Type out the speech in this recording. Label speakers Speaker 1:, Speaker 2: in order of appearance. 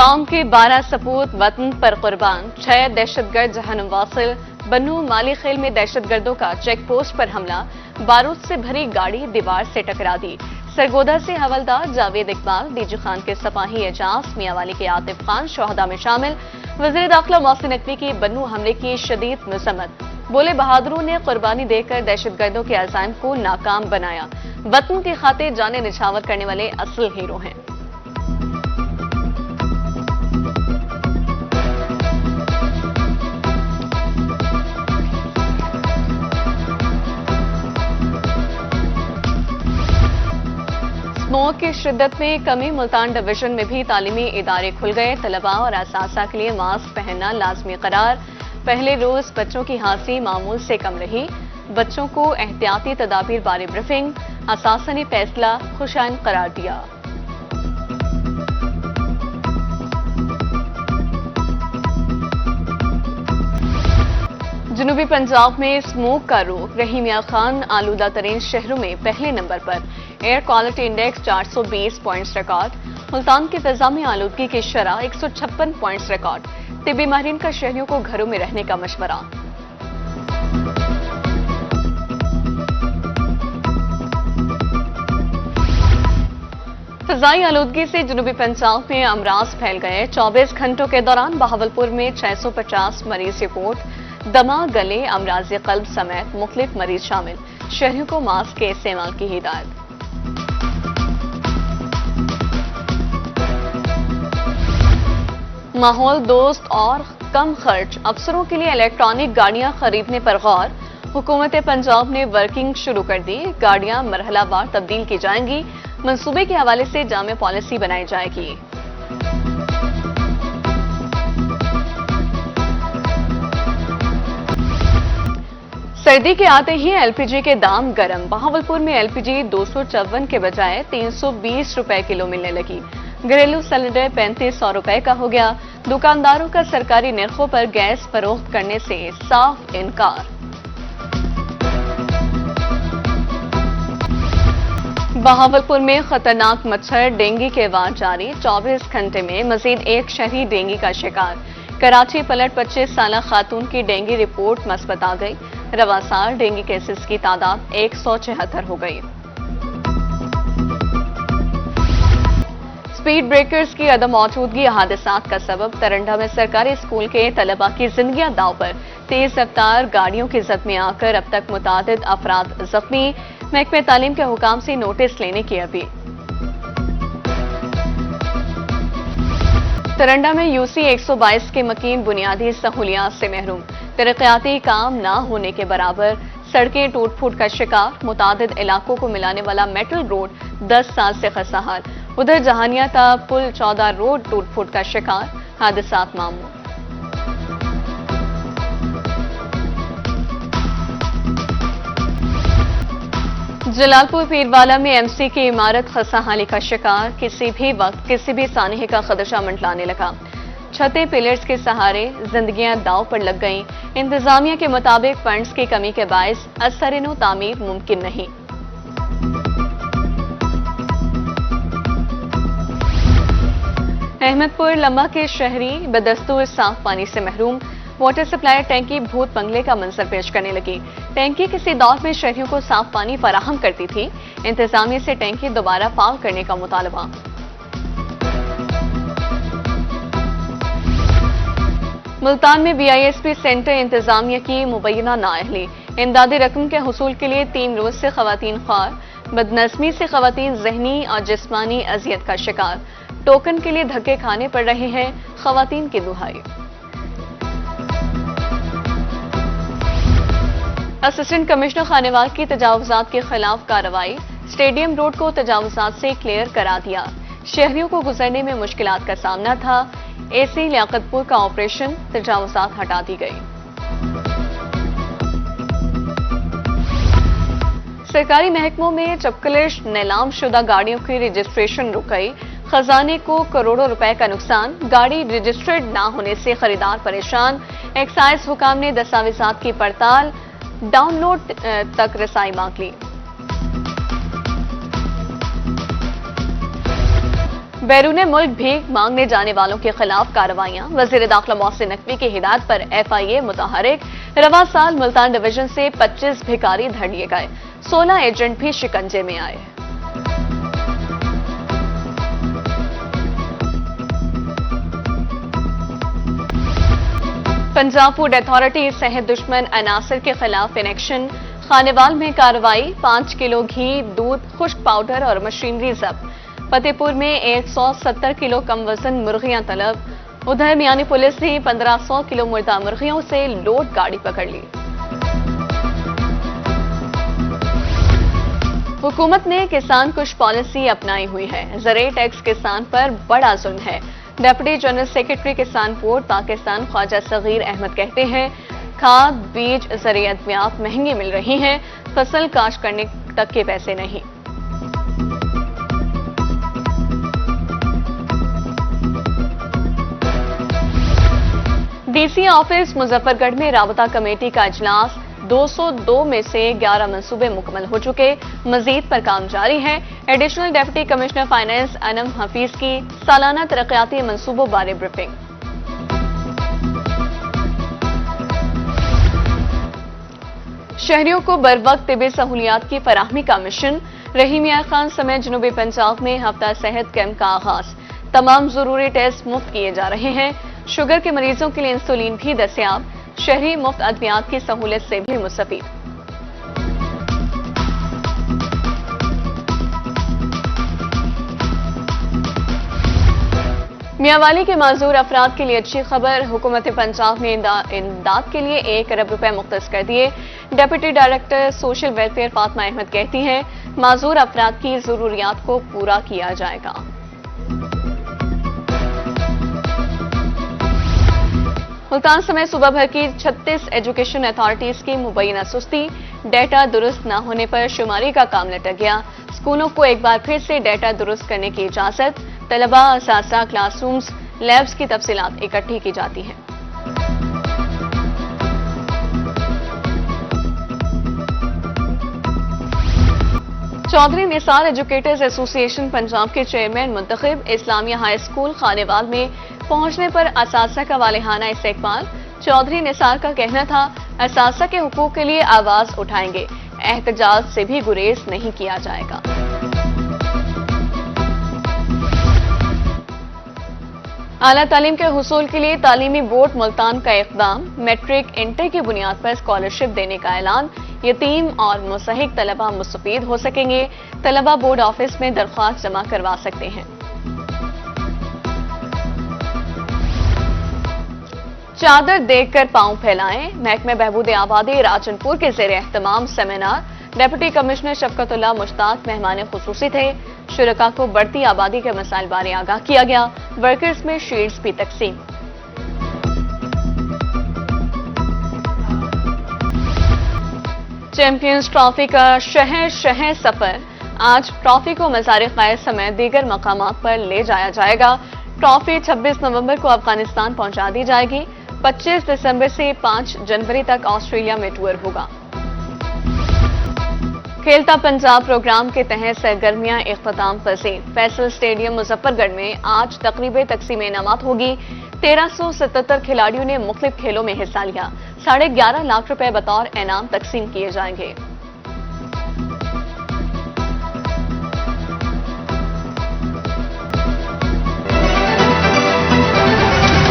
Speaker 1: कौम के 12 सपूत वतन पर कुर्बान, 6 दहशतगर्द जहन्नुम वासिल। बन्नू माली खेल में दहशतगर्दों का चेक पोस्ट पर हमला, बारूद से भरी गाड़ी दीवार से टकरा दी। सरगोदा से हवलदार जावेद इकबाल, डीजी खान के सपाही एजाज, मियांवाली के आतिफ खान शोहदा में शामिल। वज़ीर दाखिला मोहसिन नकवी की बन्नू हमले की शदीद मजम्मत, बोले बहादुरों ने कुर्बानी देकर दहशतगर्दों के अज़ाइम को नाकाम बनाया। वतन की खातिर जाने निछावर करने वाले असल हीरो हैं। स्मोक की शिद्दत में कमी, मुल्तान डिवीजन में भी तालीमी इदारे खुल गए। तलबा और असासा के लिए मास्क पहनना लाजमी करार। पहले रोज बच्चों की हाजिरी मामूल से कम रही। बच्चों को एहतियाती तदाबीर बारे ब्रीफिंग, असासा ने फैसला खुशाइन करार दिया। जनूबी पंजाब में स्मोक का रोक, रहीमिया खान आलूदा तरीन शहरों में पहले नंबर पर। Air quality index 420 points record. Multan की फिजा में आलूदगी की शरह 156 पॉइंट्स रिकॉर्ड। तिब्बी माहिरीन का शहरियों को घरों में रहने का मशवरा। फिजाई आलूदगी से जनूबी पंजाब में अमराज फैल गए। 24 घंटों के दौरान बहावलपुर में 650 मरीज रिपोर्ट। दमा, गले, अमराज कल्ब समेत मुख्तलिफ मरीज शामिल। शहरियों को मास्क के इस्तेमाल की हिदायत। माहौल दोस्त और कम खर्च, अफसरों के लिए इलेक्ट्रॉनिक गाड़ियां खरीदने पर गौर। हुकूमत पंजाब ने वर्किंग शुरू कर दी। गाड़ियां मरहलावार तब्दील की जाएंगी। मंसूबे के हवाले से जामे पॉलिसी बनाई जाएगी। सर्दी के आते ही एलपीजी के दाम गर्म। बहावलपुर में एलपीजी 254 के बजाय 320 रुपए किलो मिलने लगी। घरेलू सिलेंडर 3500 रुपए का हो गया। दुकानदारों का सरकारी निर्खों पर गैस फरोख्त करने से साफ इनकार। बहावलपुर में खतरनाक मच्छर डेंगू के वार जारी। 24 घंटे में मजीद एक शहरी डेंगू का शिकार। कराची पलट 25 साल खातून की डेंगू रिपोर्ट मस्बत आ गई। रवा साल डेंगू केसेस की तादाद 176 हो गई। स्पीड ब्रेकर्स की अदम मौजूदगी हादसात का सबब। तरंडा में सरकारी स्कूल के तलबा की जिंदगियां दाव पर। तेज रफ्तार गाड़ियों की जद में आकर अब तक मुतादिद अफराद जख्मी। महकमे तालीम के हुकाम से नोटिस लेने की अपील। तरंडा में यूसी 122 के मकीन बुनियादी सहूलियात से महरूम। तरक्याती काम न होने के बराबर। सड़कें टूट फूट का शिकार। मुतादिद इलाकों को मिलाने वाला मेटल रोड 10 साल से खस्ताहाल। उधर जहानिया ता पुल 14 रोड टूट फूट का शिकार। हादसात मामूल। जलालपुर पीरवाला में एमसी की इमारत खस्ताहाली का शिकार। किसी भी वक्त किसी भी सानहे का खदशा मंडलाने लगा। छतें पिलर्स के सहारे, जिंदगियां दाव पर लग गईं। इंतजामिया के मुताबिक फंड्स की कमी के बायस असरिनो तामीर मुमकिन नहीं। अहमदपुर लम्बा के शहरी बदस्तूर साफ पानी से महरूम। वाटर सप्लाई टैंकी भूत बंगले का मंजर पेश करने लगी। टैंकी किसी दौर में शहरियों को साफ पानी फराहम करती थी। इंतजामिया से टैंकी दोबारा फाल करने का मुतालबा। मुल्तान में बीआईएसपी सेंटर इंतजामिया की मुबैना नाअहली। इमदादी रकम के हुसूल के लिए 3 रोज से खवातीन ख्वार। बदनज़मी से खवातीन जहनी और जिस्मानी अजियत का शिकार। टोकन के लिए धक्के खाने पड़ रहे हैं। खवातीन की दुहाई। असिस्टेंट कमिश्नर खानेवाल की तजावुजात के खिलाफ कार्रवाई। स्टेडियम रोड को तजावुजात से क्लियर करा दिया। शहरियों को गुजरने में मुश्किलात का सामना था। एसी लियाकतपुर का ऑपरेशन, तजावुजात हटा दी गई। सरकारी महकमों में चपकलिश नीलाम शुदा गाड़ियों की रजिस्ट्रेशन रुक गई। खजाने को करोड़ों रुपए का नुकसान। गाड़ी रजिस्टर्ड न होने से खरीदार परेशान। एक्साइज हुकाम ने दस्तावेजात की पड़ताल, डाउनलोड तक रसाई मांग ली। बैरून मुल्क भीख मांगने जाने वालों के खिलाफ कार्रवाइयां। वजीर दाखिला मोहसिन नकवी की हिदायत पर FIA मुतहरिक। रवा साल मुल्तान डिवीजन से 25 भिखारी धर लिए गए, 16 एजेंट भी शिकंजे में आए। पंजाब फूड अथॉरिटी सेहत दुश्मन अनासर के खिलाफ इन एक्शन। खानेवाल में कार्रवाई, 5 किलो घी, दूध, खुश्क पाउडर और मशीनरी जब्त। फतेहपुर में 170 किलो कम वजन मुर्गियां तलब। उधर मियानी पुलिस ने 1500 किलो मुर्दा मुर्गियों से लोड गाड़ी पकड़ ली। हुकूमत ने किसान कुश पॉलिसी अपनाई हुई है। ज़राई टैक्स किसान पर बड़ा जुल्म है। डिप्टी जनरल सेक्रेटरी किसान बोर्ड पाकिस्तान ख्वाजा सगीर अहमद कहते हैं, खाद, बीज, ज़राई अद्वियात महंगी मिल रही हैं, फसल काश्त करने तक के पैसे नहीं। DC ऑफिस मुजफ्फरगढ़ में राबता कमेटी का इजलास। 202 में से 11 मंसूबे मुकम्मल हो चुके, मजीद पर काम जारी है। Additional deputy commissioner finance Anam Hafeez की सालाना तरक्याती मंसूबों बारे ब्रीफिंग। शहरियों को बरवक्त तिबी सहूलियात की फराहमी का मिशन। रहीम यार खान समेत जनूबी पंजाब में हफ्ता सेहत कैंप का आगाज। तमाम जरूरी टेस्ट मुफ्त किए जा रहे हैं। शुगर के मरीजों के लिए इंसुलिन भी दस्तयाब। शहरी मुफ्त अद्वियात की सहूलियत से भी मुस्तफीद। मियांवाली के माजूर अफराद के लिए अच्छी खबर। हुकूमत पंजाब ने इमदाद के लिए 1 अरब रुपए मुख्तस कर दिए। Deputy director social welfare Fatima Ahmed कहती हैं, माजूर अफराद की जरूरियात को पूरा किया जाएगा। मुल्तान समेत सूबा भर की 36 एजुकेशन अथॉरिटीज की मुबैना सुस्ती। डेटा दुरुस्त न होने पर शुमारी का काम लटक गया। स्कूलों को एक बार फिर से डेटा दुरुस्त करने की इजाजत। तलबा, असातिज़ा, क्लासरूम्स, लैब्स की तफसीलात इकट्ठी की जाती हैं। चौधरी निसार एजुकेटर्स एसोसिएशन पंजाब के चेयरमैन मुंतखब। इस्लामिया हाई स्कूल खानेवाल में पहुंचने पर असातिज़ा का वालिहाना इस्तकबाल। चौधरी निसार का कहना था, असातिज़ा के हुकूक के लिए आवाज उठाएंगे, एहतजाज से भी गुरेज नहीं किया जाएगा। आला तालीम के हुसूल के लिए तालीमी बोर्ड मुल्तान का इक़दाम। मैट्रिक इंटर की बुनियाद पर स्कॉलरशिप देने का ऐलान। यतीम और मुस्तहिक तलबा मुस्तफीद हो सकेंगे। तलबा बोर्ड ऑफिस में दरख्वास्त जमा करवा सकते हैं। चादर देखकर पांव फैलाएं। महकमे बहबूद आबादी राजनपुर के ज़ेर एहतमाम सेमिनार। डिप्टी कमिश्नर शफकतुल्लाह मुश्ताक मेहमान खुसूसी थे। शुरका को बढ़ती आबादी के मसाइल बारे आगाह किया गया। वर्कर्स में शील्ड्स भी तकसीम। चैंपियंस ट्रॉफी का शहर शहर सफर। आज ट्रॉफी को मज़ार-ए-क़ायद समेत दीगर मकामात पर ले जाया जाएगा। ट्रॉफी 26 नवंबर को अफगानिस्तान पहुंचा दी जाएगी। 25 दिसंबर से 5 जनवरी तक ऑस्ट्रेलिया में टूर होगा। खेलता पंजाब प्रोग्राम के तहत सरगर्मियां इख्तिताम पजीर। फैसल स्टेडियम मुजफ्फरगढ़ में आज तकरीबें तकसीम इनामात होगी। 1377 खिलाड़ियों ने मुख्तलिफ खेलों में हिस्सा लिया। 11.5 लाख रुपए बतौर इनाम तकसीम किए जाएंगे।